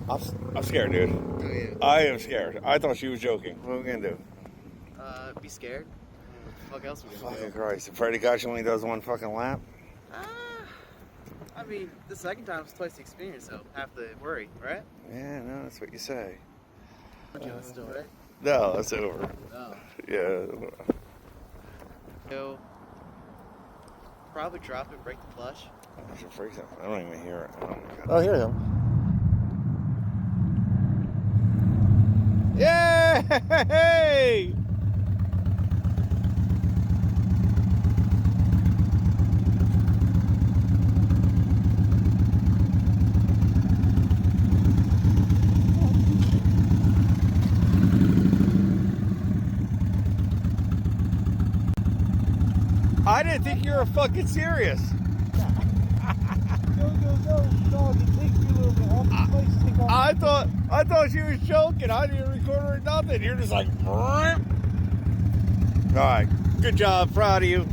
I'm scared, dude. Oh, yeah. I am scared. I thought she was joking. What are we gonna do? Be scared. What the fuck else we gonna Fucking do? Christ. If Freddie Koch only does one fucking lap. I mean, the second time was twice the experience, so half the worry, right? Yeah, no, that's what you say. Still, right? No, that's over. No. Yeah. So, probably drop it, break the clutch. I should freak him. I don't even hear it. Oh, my God. Oh, here they come. Yay! I didn't think you were fucking serious. Go, dog. It takes me a little bit. All these places take off. I thought she was joking. I didn't record her or nothing. You're just like, all right. Good job. Proud of you.